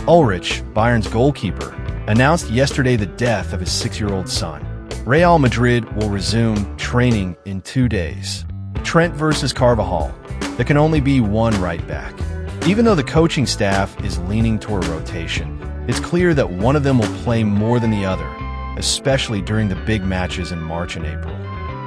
Ulrich, Bayern's goalkeeper, announced yesterday the death of his 6-year-old son. Real Madrid will resume training in 2 days. Trent versus Carvajal. There can only be one right back. Even though the coaching staff is leaning toward rotation, it's clear that one of them will play more than the other, especially during the big matches in March and April.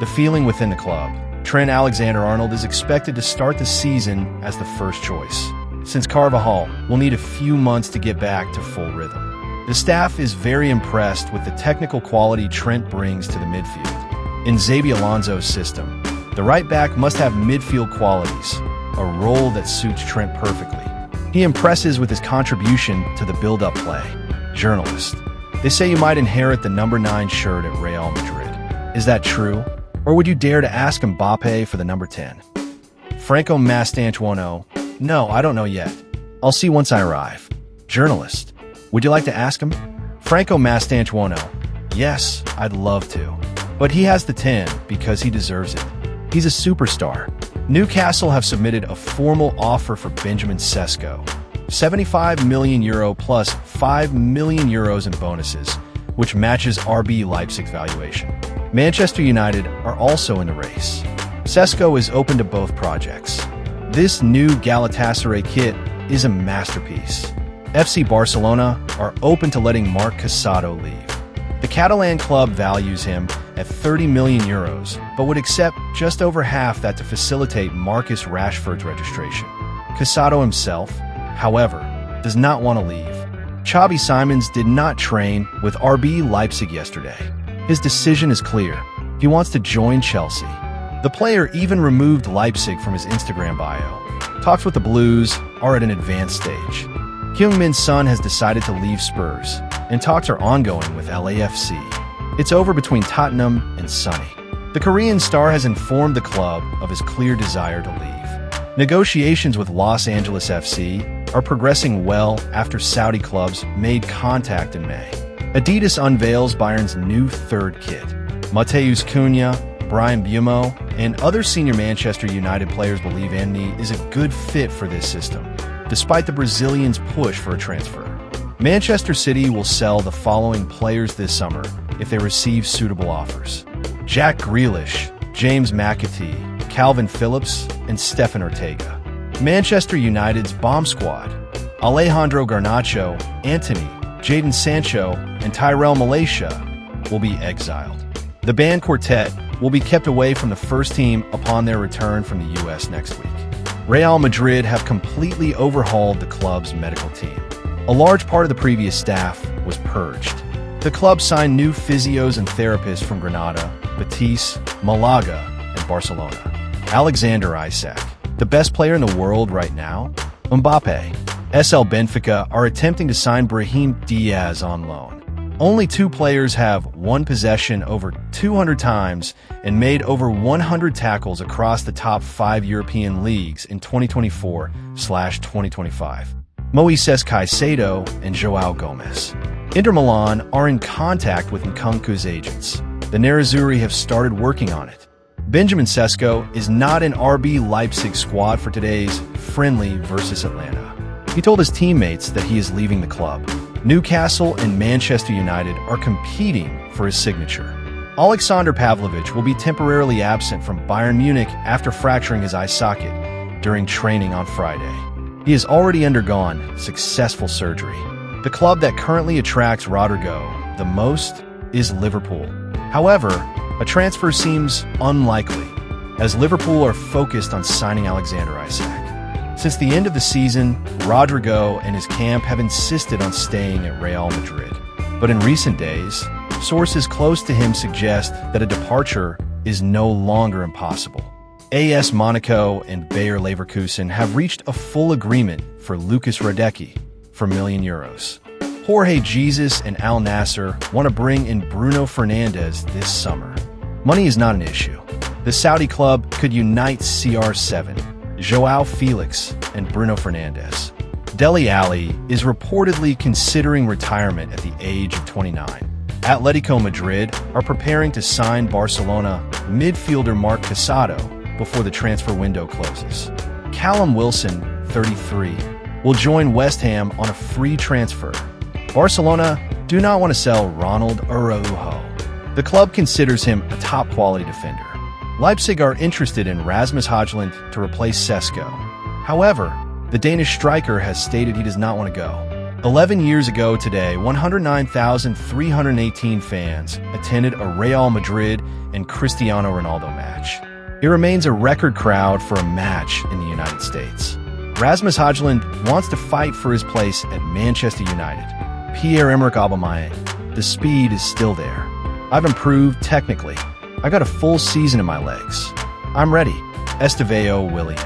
The feeling within the club: Trent Alexander-Arnold is expected to start the season as the first choice, since Carvajal will need a few months to get back to full rhythm. The staff is very impressed with the technical quality Trent brings to the midfield. In Xabi Alonso's system, the right back must have midfield qualities, a role that suits Trent perfectly. He impresses with his contribution to the build-up play. Journalist: they say you might inherit the number 9 shirt at Real Madrid. Is that true? Or would you dare to ask Mbappé for the number 10? Franco Mastantuono: no, I don't know yet. I'll see once I arrive. Journalist: would you like to ask him? Franco Mastantuono: yes, I'd love to. But he has the 10 because he deserves it. He's a superstar. Newcastle have submitted a formal offer for Benjamin Šeško, €75 million plus €5 million in bonuses, which matches RB Leipzig's valuation. Manchester United are also in the race. Šeško is open to both projects. This new Galatasaray kit is a masterpiece. FC Barcelona are open to letting Marc Casado leave. The Catalan club values him at €30 million, but would accept just over half that to facilitate Marcus Rashford's registration. Casado himself, however, does not want to leave. Xabi Simons did not train with RB Leipzig yesterday. His decision is clear. He wants to join Chelsea. The player even removed Leipzig from his Instagram bio. Talks with the Blues are at an advanced stage. Heung-min Son has decided to leave Spurs, and talks are ongoing with LAFC. It's over between Tottenham and Sonny. The Korean star has informed the club of his clear desire to leave. Negotiations with Los Angeles FC are progressing well after Saudi clubs made contact in May. Adidas unveils Bayern's new third kit. Matheus Cunha, Brian Buemo, and other senior Manchester United players believe Antony is a good fit for this system, despite the Brazilian's push for a transfer. Manchester City will sell the following players this summer if they receive suitable offers: Jack Grealish, James McAtee, Calvin Phillips, and Stefan Ortega. Manchester United's bomb squad: Alejandro Garnacho, Antony, Jadon Sancho, and Tyrell Malacia will be exiled. The band quartet will be kept away from the first team upon their return from the US next week. Real Madrid have completely overhauled the club's medical team. A large part of the previous staff was purged. The club signed new physios and therapists from Granada, Betis, Malaga, and Barcelona. Alexander Isak, the best player in the world right now? Mbappé. SL Benfica are attempting to sign Brahim Diaz on loan. Only 2 players have won possession over 200 times and made over 100 tackles across the top 5 European leagues in 2024/2025. Moises Caicedo and João Gomes. Inter Milan are in contact with Nkunku's agents. The Nerazzurri have started working on it. Benjamin Šeško is not in RB Leipzig squad for today's friendly versus Atlanta. He told his teammates that he is leaving the club. Newcastle and Manchester United are competing for his signature. Aleksandar Pavlovic will be temporarily absent from Bayern Munich after fracturing his eye socket during training on Friday. He has already undergone successful surgery. The club that currently attracts Rodrigo the most is Liverpool. However, a transfer seems unlikely, as Liverpool are focused on signing Alexander Isak. Since the end of the season, Rodrigo and his camp have insisted on staying at Real Madrid. But in recent days, sources close to him suggest that a departure is no longer impossible. AS Monaco and Bayer Leverkusen have reached a full agreement for Lucas Radecki for €1 million. Jorge Jesus and Al Nassr want to bring in Bruno Fernandes this summer. Money is not an issue. The Saudi club could unite CR7, Joao Felix, and Bruno Fernandes. Dele Alli is reportedly considering retirement at the age of 29. Atletico Madrid are preparing to sign Barcelona midfielder Marc Casado before the transfer window closes. Callum Wilson, 33, will join West Ham on a free transfer. Barcelona do not want to sell Ronald Araujo. The club considers him a top-quality defender. Leipzig are interested in Rasmus Højlund to replace Šeško. However, the Danish striker has stated he does not want to go. 11 years ago today, 109,318 fans attended a Real Madrid and Cristiano Ronaldo match. It remains a record crowd for a match in the United States. Rasmus Højlund wants to fight for his place at Manchester United. Pierre-Emerick Aubameyang, the speed is still there. I've improved technically. I got a full season in my legs. I'm ready. Estevao William.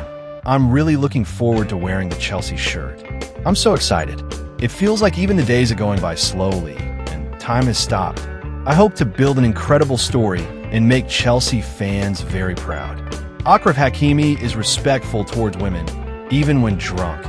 I'm really looking forward to wearing the Chelsea shirt. I'm so excited. It feels like even the days are going by slowly, and time has stopped. I hope to build an incredible story and make Chelsea fans very proud. Achraf Hakimi is respectful towards women, even when drunk.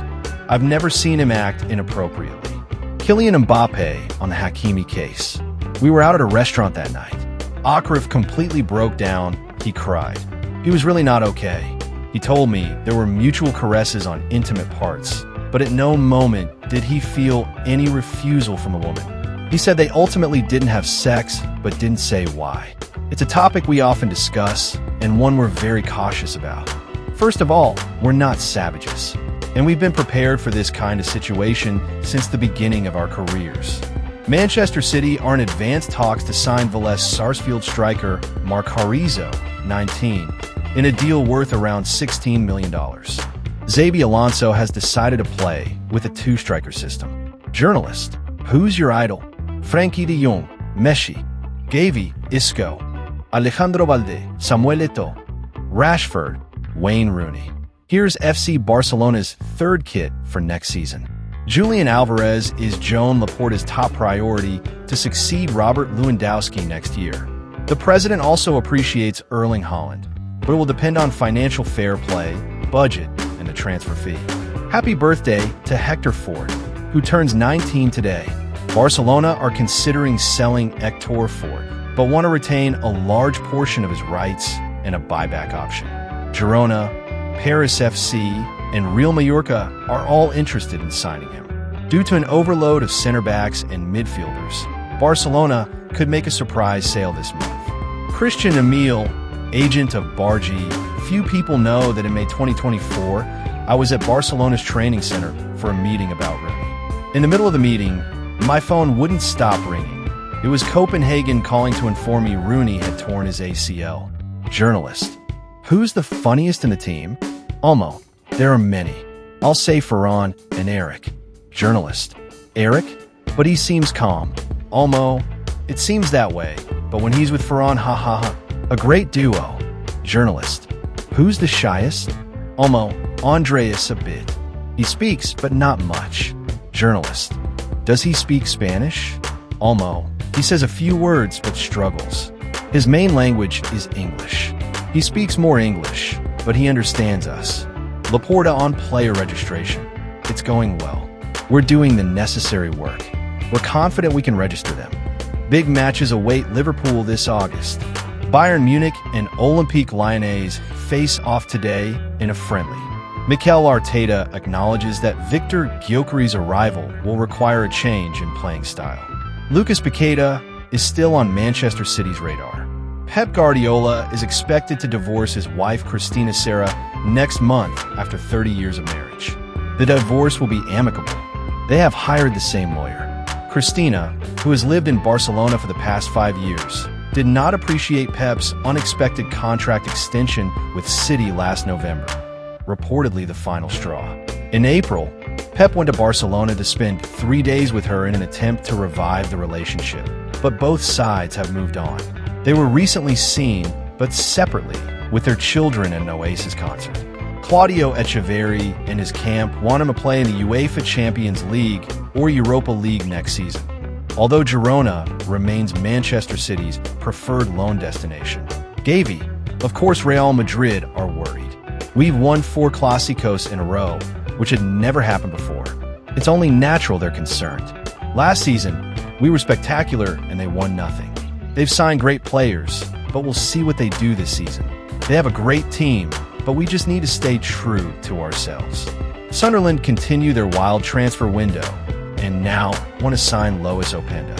I've never seen him act inappropriately. Kylian Mbappé on the Hakimi case. We were out at a restaurant that night. Achraf completely broke down. He cried. He was really not okay. He told me there were mutual caresses on intimate parts, but at no moment did he feel any refusal from a woman. He said they ultimately didn't have sex, but didn't say why. It's a topic we often discuss, and one we're very cautious about. First of all, we're not savages, and we've been prepared for this kind of situation since the beginning of our careers. Manchester City are in advanced talks to sign Vélez Sarsfield striker Marc Harizo, 19, in a deal worth around $16 million. Xabi Alonso has decided to play with a two-striker system. Journalist: who's your idol? Frankie de Jong, Messi, Gavi, Isco, Alejandro Balde, Samuel Eto'o, Rashford, Wayne Rooney. Here's FC Barcelona's third kit for next season. Julian Alvarez is Joan Laporta's top priority to succeed Robert Lewandowski next year. The president also appreciates Erling Haaland, but it will depend on financial fair play, budget, and the transfer fee. Happy birthday to Hector Ford, who turns 19 today. Barcelona are considering selling Hector Ford, but want to retain a large portion of his rights and a buyback option. Girona, Paris FC, and Real Mallorca are all interested in signing him. Due to an overload of center-backs and midfielders, Barcelona could make a surprise sale this month. Christian Emil, agent of Bargy. Few people know that in May 2024, I was at Barcelona's training center for a meeting about Rooney. In the middle of the meeting, my phone wouldn't stop ringing. It was Copenhagen calling to inform me Rooney had torn his ACL. Journalist: who's the funniest in the team? Olmo: there are many. I'll say Ferran and Eric. Journalist: Eric? But he seems calm. Olmo: it seems that way, but when he's with Ferran, ha ha ha. A great duo. Journalist: who's the shyest? Olmo: Andreas a bit. He speaks, but not much. Journalist: does he speak Spanish? Olmo: he says a few words, but struggles. His main language is English. He speaks more English, but he understands us. Laporta on player registration. It's going well. We're doing the necessary work. We're confident we can register them. Big matches await Liverpool this August. Bayern Munich and Olympique Lyonnais face off today in a friendly. Mikel Arteta acknowledges that Victor Gyökeres's arrival will require a change in playing style. Lucas Paqueta is still on Manchester City's radar. Pep Guardiola is expected to divorce his wife Cristina Serra next month after 30 years of marriage. The divorce will be amicable. They have hired the same lawyer. Cristina, who has lived in Barcelona for the past 5 years, did not appreciate Pep's unexpected contract extension with City last November, reportedly the final straw. In April, Pep went to Barcelona to spend 3 days with her in an attempt to revive the relationship, but both sides have moved on. They were recently seen, but separately, with their children at an Oasis concert. Claudio Echeverri and his camp want him to play in the UEFA Champions League or Europa League next season, although Girona remains Manchester City's preferred loan destination. Gavi, of course Real Madrid are worried. We've won 4 Clásicos in a row, which had never happened before. It's only natural they're concerned. Last season, we were spectacular and they won nothing. They've signed great players, but we'll see what they do this season. They have a great team, but we just need to stay true to ourselves. Sunderland continue their wild transfer window and now want to sign Lois Openda.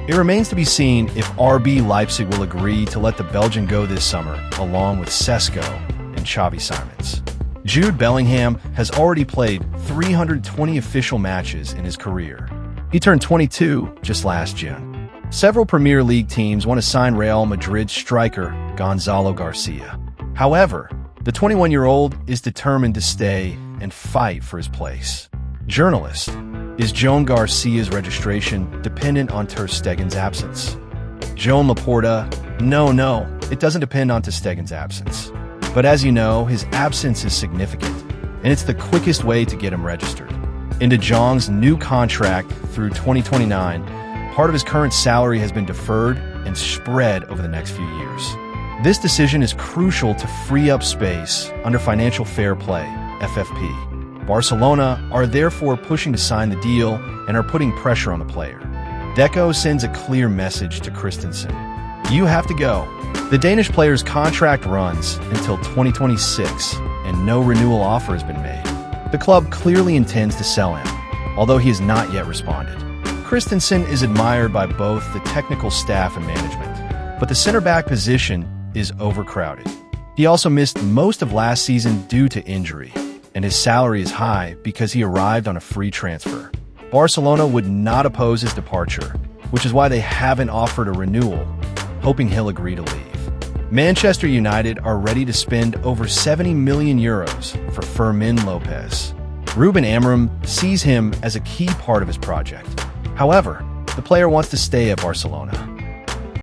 It remains to be seen if RB Leipzig will agree to let the Belgian go this summer, along with Šeško and Xavi Simons. Jude Bellingham has already played 320 official matches in his career. He turned 22 just last June. Several Premier League teams want to sign Real Madrid striker Gonzalo Garcia. However, the 21-year-old is determined to stay and fight for his place. Journalist: is Joan Garcia's registration dependent on Ter Stegen's absence? Joan Laporta: no, it doesn't depend on Ter Stegen's absence. But as you know, his absence is significant, and it's the quickest way to get him registered. In De Jong's new contract through 2029, part of his current salary has been deferred and spread over the next few years. This decision is crucial to free up space under financial fair play, FFP. Barcelona are therefore pushing to sign the deal and are putting pressure on the player. Deco sends a clear message to Christensen: you have to go. The Danish player's contract runs until 2026, and no renewal offer has been made. The club clearly intends to sell him, although he has not yet responded. Christensen is admired by both the technical staff and management, but the center-back position is overcrowded. He also missed most of last season due to injury, and his salary is high because he arrived on a free transfer. Barcelona would not oppose his departure, which is why they haven't offered a renewal, hoping he'll agree to leave. Manchester United are ready to spend over 70 million euros for Fermin Lopez. Ruben Amorim sees him as a key part of his project. However, the player wants to stay at Barcelona.